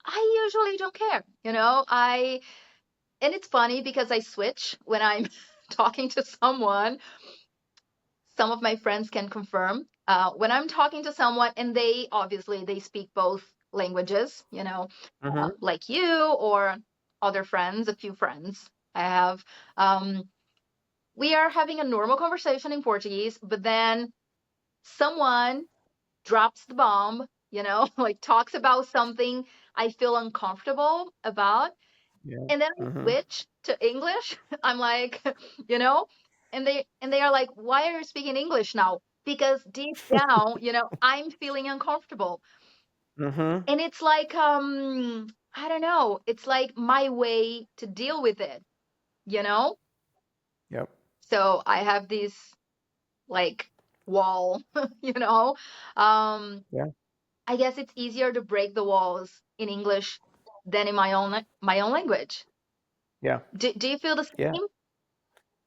I usually don't care. And it's funny because I switch when I'm talking to someone. Some of my friends can confirm when I'm talking to someone and they speak both languages, Mm-hmm. like you or other friends, a few friends I have. um, we are having a normal conversation in Portuguese, but then someone drops the bomb, like talks about something I feel uncomfortable about, Yeah. and then I Mm-hmm. switch to English. I'm like, you know, and they are like, why are you speaking English now? Because deep down, I'm feeling uncomfortable. Mm-hmm. And it's like, I don't know, it's like my way to deal with it, you know? Yep. So I have this like wall, you know? Um, Yeah. I guess it's easier to break the walls in English than in my own language. Yeah. Do you feel the Yeah. same?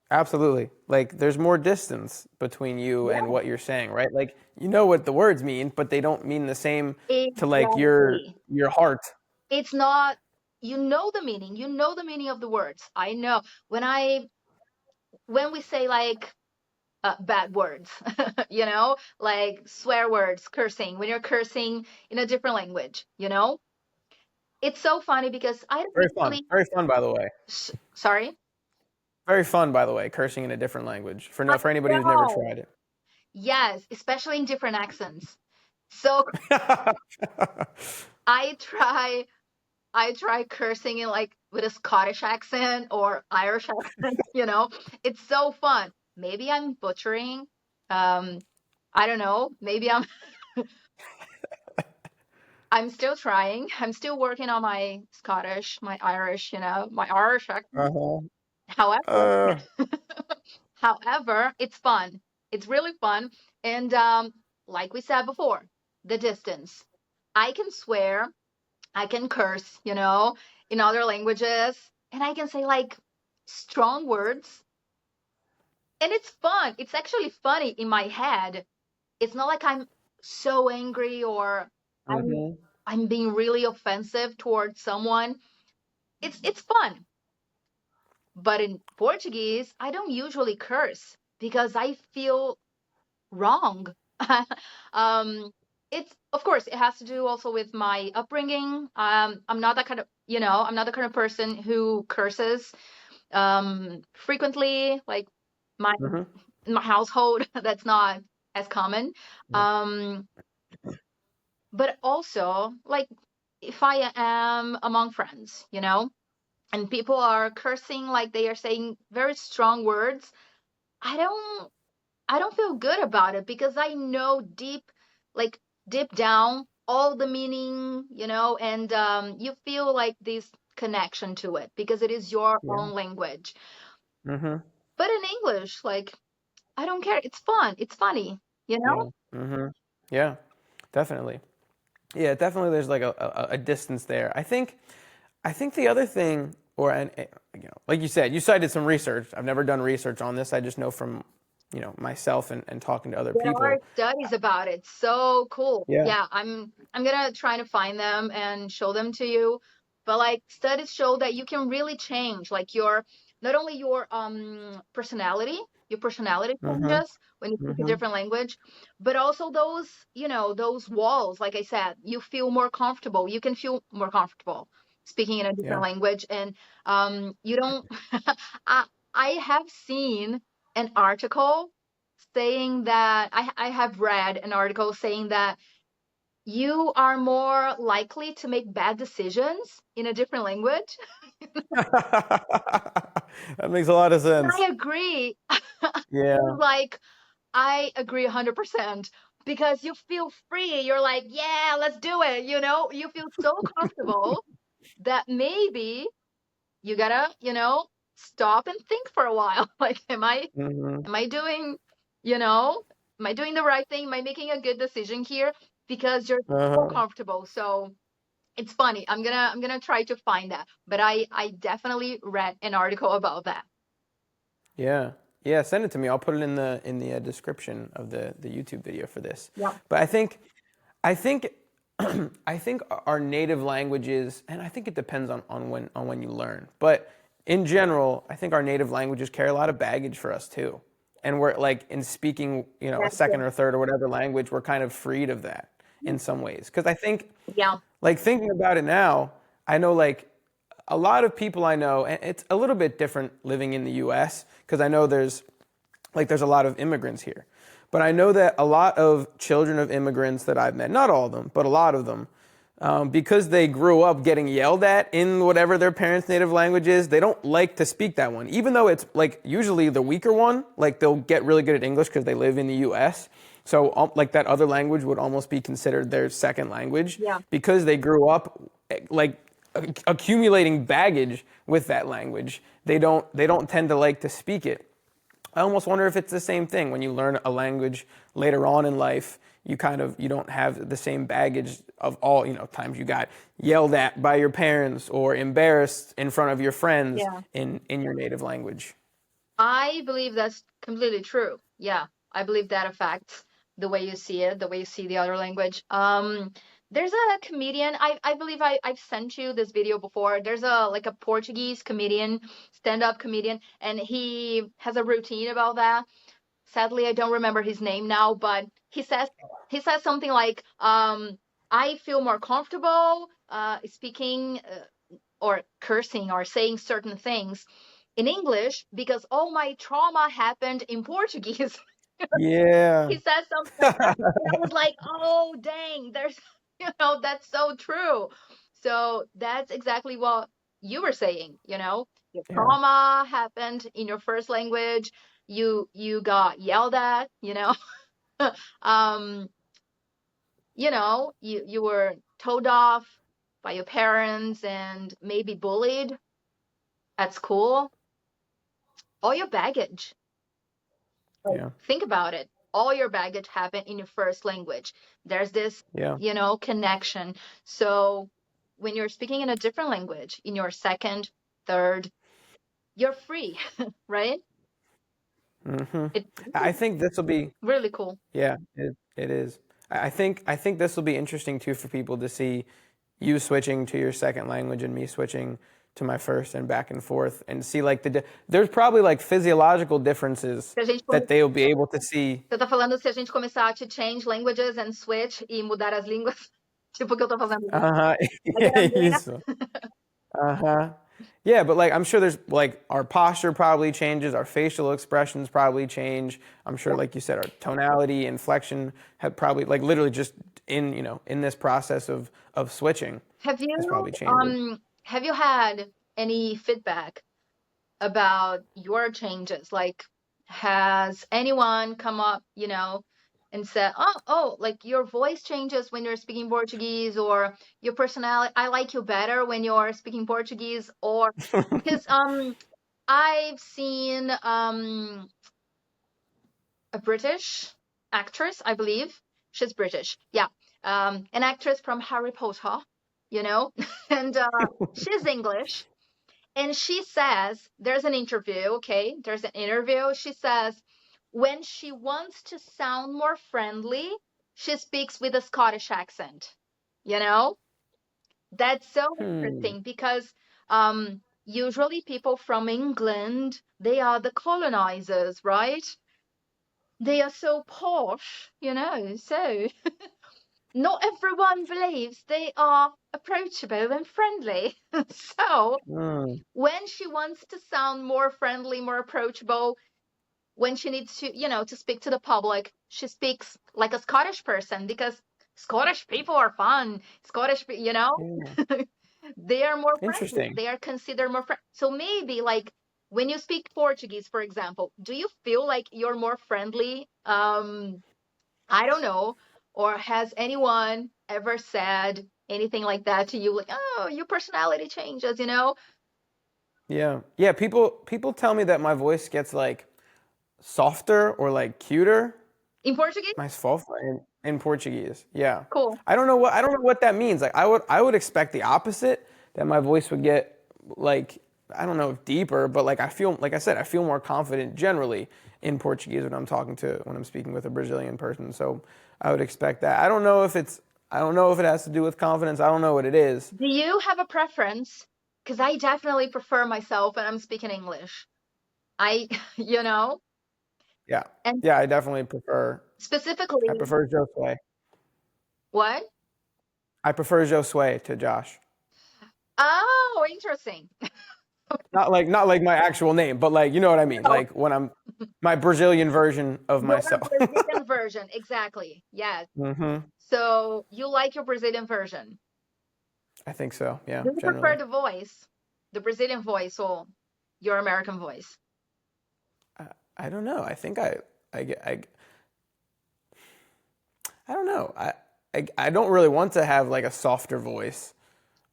Absolutely. Like there's more distance between you and Yeah, what you're saying, right? Like you know what the words mean, but they don't mean the same to like your exactly. your heart. It's not, you know the meaning of the words. I know when we say like bad words, like swear words, cursing, when you're cursing in a different language, it's so funny because I don't Very fun. usually, Very fun, by the way. sorry. Very fun, by the way, cursing in a different language. For I no for anybody who's never know. tried it. Yes, especially in different accents. So I try I try cursing in like with a Scottish accent or Irish accent, It's so fun. Maybe I'm butchering. Um, I don't know. Maybe I'm still trying. I'm still working on my Scottish, my Irish, my Irish accent. Uh-huh. However, Uh, however, it's fun. It's really fun. And like we said before, the distance. I can swear, I can curse, in other languages, and I can say like strong words. And it's fun. It's actually funny in my head. It's not like I'm so angry or I'm mhm. I'm being really offensive towards someone. It's fun. But in Portuguese, I don't usually curse because I feel wrong. um, it's of course it has to do also with my upbringing. I'm not that kind of I'm not the kind of person who curses frequently. Like my Mhm. in my household, that's not as common. Yeah. Um, but also like if I am among friends, and people are cursing like they are saying very strong words, I don't I don't feel good about it because I know like deep down all the meaning, and you feel like this connection to it because it is your Yeah. own language. Mhm. But in English, like I don't care. It's fun. It's funny, you know? Yeah. Mhm. Yeah. Definitely. Yeah, definitely there's like a distance there. I think the other thing like you said, you cited some research. I've never done research on this. I just know from, myself and talking to other There are people. studies about it. So cool. Yeah. Yeah, I'm gonna try to find them and show them to you. But like studies show that you can really change like your not only your personality Mhm. changes when you speak a Mhm. different language, but also those walls, like I said, you feel more comfortable. You can feel more comfortable speaking in a different Yeah. language and you don't I I have seen an article saying that I have read an article saying that you are more likely to make bad decisions in a different language. That makes a lot of And sense. I agree. Yeah. Like, I agree 100% because you feel free. You're like, yeah, let's do it. You feel so comfortable that maybe you gotta, stop and think for a while. Like, Mhm. am I doing, you know, am I doing the right thing? Am I making a good decision here? Because you're so Uh-huh. comfortable. So it's funny. I'm gonna try to find that. But I definitely read an article about that. Yeah. Yeah, send it to me. I'll put it in the description of the YouTube video for this. Yeah. But I think I think our native languages, and I think it depends on when you learn. But in general, I think our native languages carry a lot of baggage for us too. And we're like in speaking, a That's second it. or third or whatever language, we're kind of freed of that in some ways. Because I think Yeah. like thinking about it now, I know like a lot of people I know, and it's a little bit different living in the US because I know there's a lot of immigrants here. But I know that a lot of children of immigrants that I've met, not all of them, but a lot of them, because they grew up getting yelled at in whatever their parents' native language is, they don't like to speak that one. Even though it's like usually the weaker one, like they'll get really good at English because they live in the US. So like that other language would almost be considered their second language Yeah. because they grew up like accumulating baggage with that language. They don't tend to like to speak it. I almost wonder if it's the same thing when you learn a language later on in life. You don't have the same baggage of all times you got yelled at by your parents or embarrassed in front of your friends Yeah. in your native language. I believe that's completely true. Yeah, I believe that affects the way you see it, the way you see the other language. There's a comedian, I believe I've sent you this video before. There's a Portuguese comedian, stand-up comedian, and he has a routine about that. Sadly, I don't remember his name now, but he says something like, I feel more comfortable speaking or cursing or saying certain things in English because all my trauma happened in Portuguese. Yeah. He said something like that. And I was like, oh, dang, that's so true. So that's exactly what you were saying, your Yeah. trauma happened in your first language. You got yelled at, um, you were told off by your parents and maybe bullied at school. All your baggage. Like, Yeah. think about it. All your baggage happened in your first language. There's this, Yeah. connection. So when you're speaking in a different language, in your second, third, you're free, right? Hmm. It's I think this will be really cool. Yeah, it is. I think this will be interesting too for people to see you switching to your second language and me switching to my first and back and forth and see like there's probably like physiological differences Se a gente that they'll be able to see. Você tá falando se a gente começar to change languages and switch e mudar as línguas, tipo o que eu tô fazendo agora. Uh-huh. Like a doida. Isso. Uh-huh. Yeah, but like I'm sure there's like our posture probably changes, our facial expressions probably change. I'm sure, Yeah. like you said, our tonality, inflection have probably like literally just in this process of switching Have has you probably changed. have you had any feedback about your changes? Like, has anyone come up, and said, oh, like your voice changes when you're speaking Portuguese, or your personality, I like you better when you're speaking Portuguese, or because I've seen a British actress, I believe. She's British. Yeah. An actress from Harry Potter, and she's English. And she says, there's an interview, okay? There's an interview. She says, when she wants to sound more friendly, she speaks with a Scottish accent. You know? That's so Hmm. interesting because usually people from England, they are the colonizers, right? They are so posh, so not everyone believes they are approachable and friendly. So Hmm. when she wants to sound more friendly, more approachable, when she needs to, to speak to the public, she speaks like a Scottish person because Scottish people are fun. Yeah. They are more friendly. Interesting. They are considered more friendly. So maybe like when you speak Portuguese, for example, do you feel like you're more friendly? I don't know. Or has anyone ever said anything like that to you? Like, oh, your personality changes? Yeah. Yeah, people tell me that my voice gets like softer or like cuter. In Portuguese? Mais fofa in Portuguese. Yeah. Cool. I don't know what that means. Like I would expect the opposite, that my voice would get like, I don't know if deeper, but like I feel, like I said, I feel more confident generally in Portuguese when I'm speaking with a Brazilian person. So I would expect that. I don't know if it has to do with confidence. I don't know what it is. Do you have a preference? Because I definitely prefer myself when I'm speaking English. I, you know, Yeah. and Yeah, I specifically, prefer Josue. what? I prefer Josue to Josh. Oh, interesting. Not like my actual name, but like you know what I mean. No, Like when I'm my Brazilian version of your myself. Brazilian version. Exactly. Yes. Hmm. So you like your Brazilian version. I think so. Yeah, Do you prefer generally. the voice, the Brazilian voice, or your American voice? I, I don't know. I think I don't know. I don't really want to have like a softer voice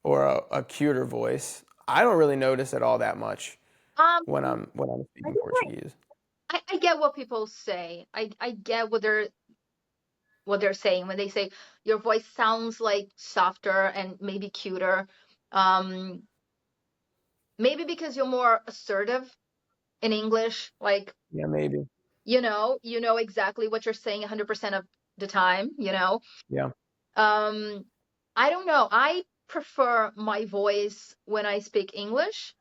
or a cuter voice. I don't really notice it all that much Um, when I'm I speaking think Portuguese. I get what people say. I get what they're saying when they say your voice sounds like softer and maybe cuter. Um, maybe because you're more assertive in English, like Yeah, maybe. you know exactly what you're saying 100% of the time, Yeah. Um, I don't know. I prefer my voice when I speak English.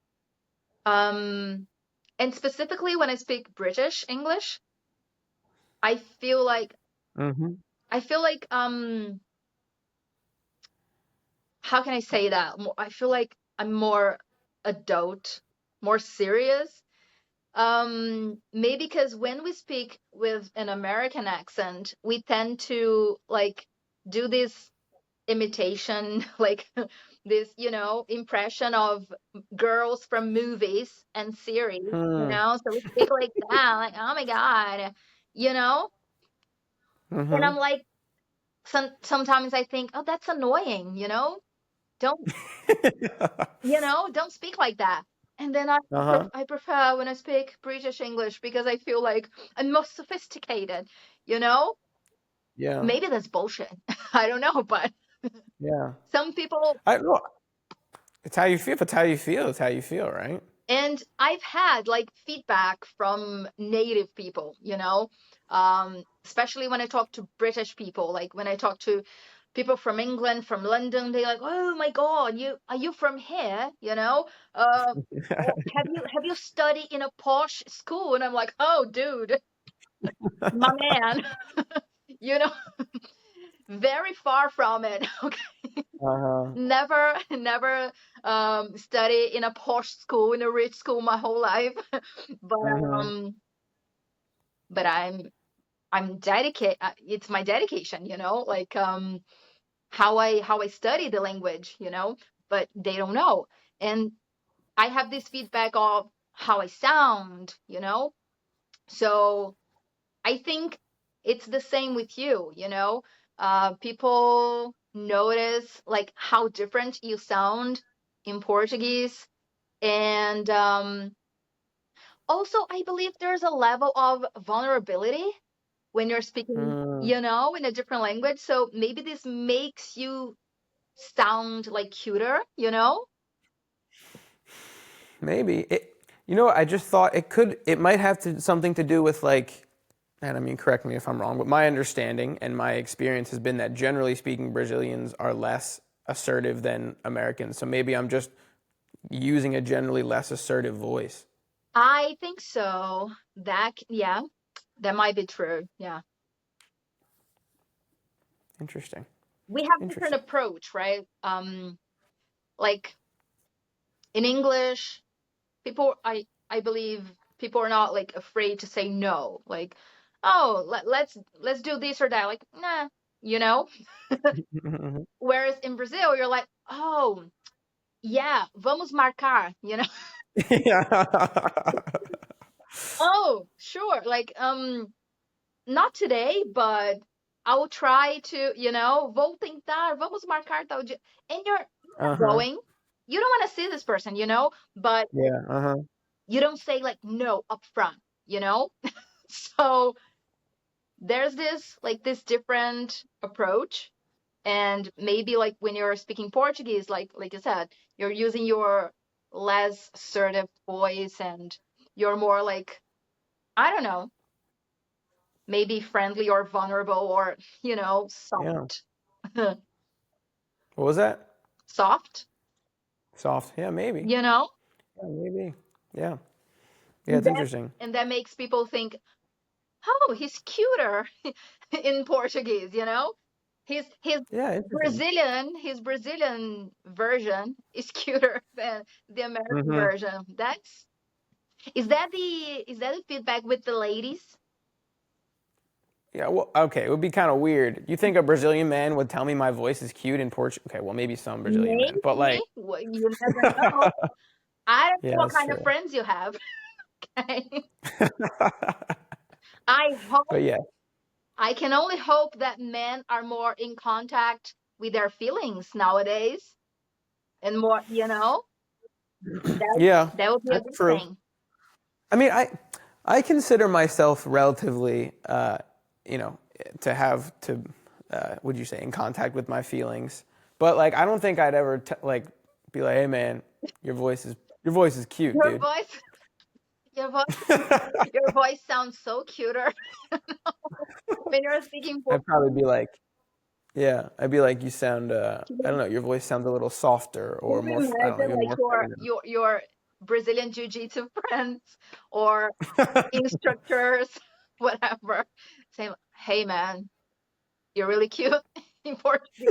Um, and specifically when I speak British English, I feel like Mm-hmm. I feel like how can I say that? I feel like I'm more adult, more serious. Maybe because when we speak with an American accent, we tend to like do this imitation, like this, impression of girls from movies and series, Hmm. so we speak like that, like, oh my God, you know? And Mm-hmm. I'm like, sometimes I think, oh, that's annoying, Don't, don't speak like that. And then Uh-huh. I prefer when I speak British English because I feel like I'm more sophisticated, you know? Yeah. Maybe that's bullshit. I don't know, but Yeah. some people. I no, it's how you feel. If it's how you feel, it's how you feel, right? And I've had like feedback from native people, especially when I talk to British people, like when I talk to people from England, from London, they're like, "Oh my God, are you from here?" Or have you studied in a posh school? And I'm like, "Oh, dude, my man, you know, very far from it." Okay, Uh-huh. never study in a posh school, in a rich school my whole life. but Mm-hmm. um but I'm dedicated. It's my dedication, like how I study the language, but they don't know. And I have this feedback of how I sound, so I think it's the same with you, people notice like how different you sound in Portuguese. And also, I believe there's a level of vulnerability when you're speaking, Hmm. in a different language. So maybe this makes you sound like cuter, Maybe it. I just thought it might have something to do with like, and I mean, correct me if I'm wrong, but my understanding and my experience has been that generally speaking, Brazilians are less assertive than Americans. So maybe I'm just using a generally less assertive voice. I think so. Yeah, that might be true. Yeah. Interesting. We have different Interesting. approach, right? Like in English, I believe people are not like afraid to say no. Like, oh, let's do this or that. Like, nah, you know? Whereas in Brazil, you're like, oh, yeah, vamos marcar, Yeah. Oh, sure. Like, not today, but I will try to, vou tentar, vamos marcar tal dia. And you're not Uh-huh. going. You don't want to see this person, but Yeah. Uh-huh. you don't say like no up front, you know? So there's this different approach. And maybe like when you're speaking Portuguese, like you said, you're using your less assertive voice and you're more like, I don't know, maybe friendly or vulnerable or, Yeah. soft. What was that? Soft, Soft. Yeah, maybe. you know? Yeah, maybe. Yeah. Yeah, And it's that interesting. and that makes people think, oh, he's cuter in Portuguese, His Yeah, interesting. Brazilian version is cuter than the American Mm-hmm. version. Is that the feedback with the ladies? Yeah, well, okay, it would be kind of weird. You think a Brazilian man would tell me my voice is cute in Portugal? Okay, well, maybe some Brazilian men, but Maybe. like, Well, you never know. I don't know yeah, what that's kind of true. friends you have. Okay? I But hope, yeah, I can only hope that men are more in contact with their feelings nowadays and more, that yeah, that would be a that's good true. thing. I mean, I consider myself relatively, you know, to have to, would you say, in contact with my feelings. But like, I don't think I'd ever like be like, hey man, your voice is cute, Your dude. voice, your voice, your voice sounds so cuter when you're speaking I'd probably Portuguese. be like, yeah, I'd be like, you sound, I don't know, your voice sounds a little softer Can or you more, I don't know, imagine you're like more feminine. your Brazilian jiu-jitsu friends or instructors, whatever, saying, "Hey man, you're really cute" in Portuguese.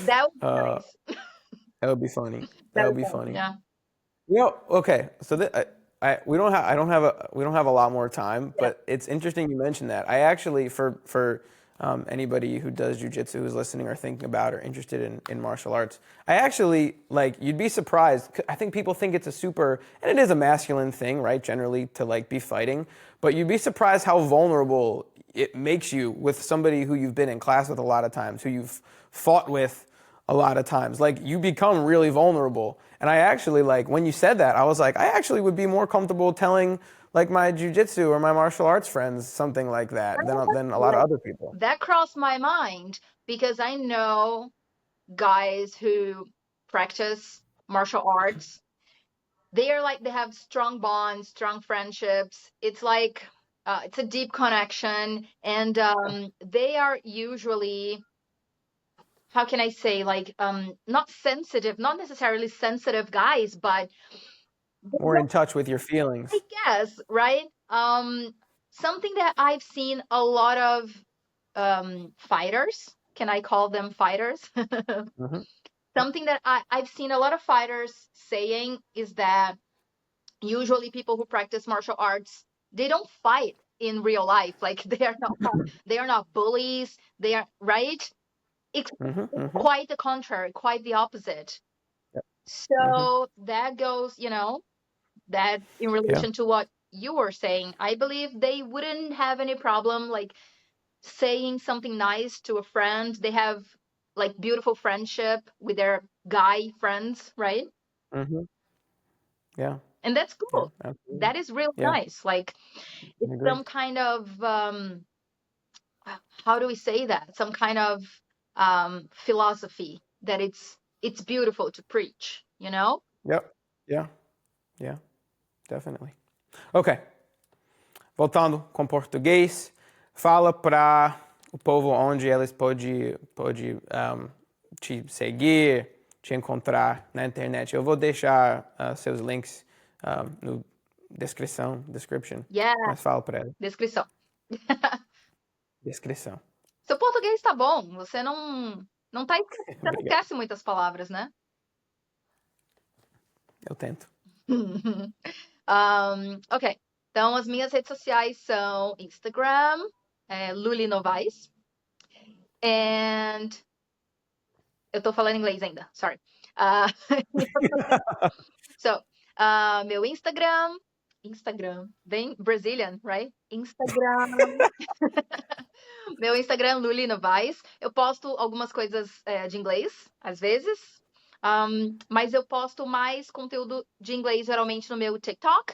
That would be Uh, nice. that would be funny. That That would would be be funny. funny. Yeah. Okay. So we don't have, I don't have we don't have a lot more time, Yeah. but it's interesting you mentioned that. I actually, for anybody who does jujitsu who's listening or thinking about or interested in martial arts, I actually like, you'd be surprised. I think people think it's a super, and it is a masculine thing, right? Generally to like be fighting, but you'd be surprised how vulnerable it makes you with somebody who you've been in class with a lot of times, who you've fought with a lot of times. Like you become really vulnerable. And I actually like when you said that, I was like, I actually would be more comfortable telling like my jujitsu or my martial arts friends something like that than a lot of Like other people. that crossed my mind because I know guys who practice martial arts. They are like they have strong bonds, strong friendships. It's like it's a deep connection, and they are usually, how can I say, like not sensitive, not necessarily sensitive guys, but More in touch with your I feelings. guess, right? Something that I've seen a lot of fighters, can I call them fighters? Hmm. Something that I've seen a lot of fighters saying is that usually people who practice martial arts, they don't fight in real life. Like they are not bullies. They are right. It's Hmm. Hmm. quite the contrary, quite the opposite. Hmm. So that goes, that in Yeah. relation to what you were saying, I believe they wouldn't have any problem like saying something nice to a friend. They have like beautiful friendship with their guy friends, right? Hmm. Yeah. And that's Yeah. cool. Absolutely. That is really Yeah. nice. Like I it's agree. some kind of how do we say that? Some kind of philosophy that it's beautiful to preach, you know? Yep. Yeah. Yeah. Definitely. Ok. Voltando com português, fala para o povo onde eles pode te seguir, te encontrar na internet. Eu vou deixar seus links no description, Yeah, mas fala para ela. descrição. Descrição. Seu português tá bom, você não Obrigado. esquece muitas palavras, né? Eu tento. Ok, então as minhas redes sociais são Instagram, Luli Novaes, and eu tô falando inglês ainda, sorry. Uh, so, meu Instagram, bem Brazilian, right? Instagram, meu Instagram, Luli Novaes. Eu posto algumas coisas de inglês, às vezes, mas eu posto mais conteúdo de inglês geralmente no meu TikTok.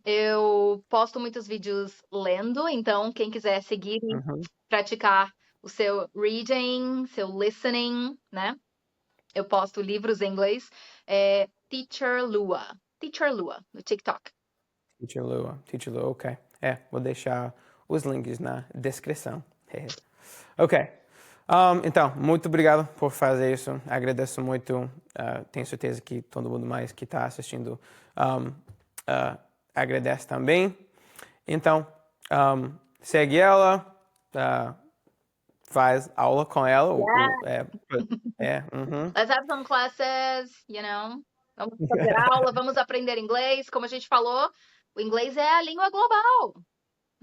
Eu posto muitos vídeos lendo, então quem quiser seguir e Uhum. praticar o seu reading, seu listening, né? Eu posto livros em inglês. Teacher Lua, no TikTok. Teacher Lua, ok. Vou deixar os links na descrição. Ok. Então, muito obrigado por fazer isso. Agradeço muito. Tenho certeza que todo mundo mais que está assistindo agradece também. Então, segue ela, faz aula com ela. Uhum. Let's have some classes, Vamos fazer aula, vamos aprender inglês. Como a gente falou, o inglês é a língua global,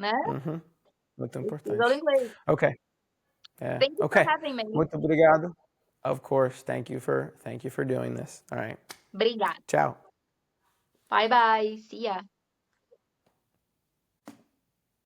né? Muito Precisa do importante. inglês. Ok. Yeah. Thank you for Okay. having me. Muito obrigado. Of course. Thank you for doing this. All right. Obrigada. Ciao. Bye bye. See ya.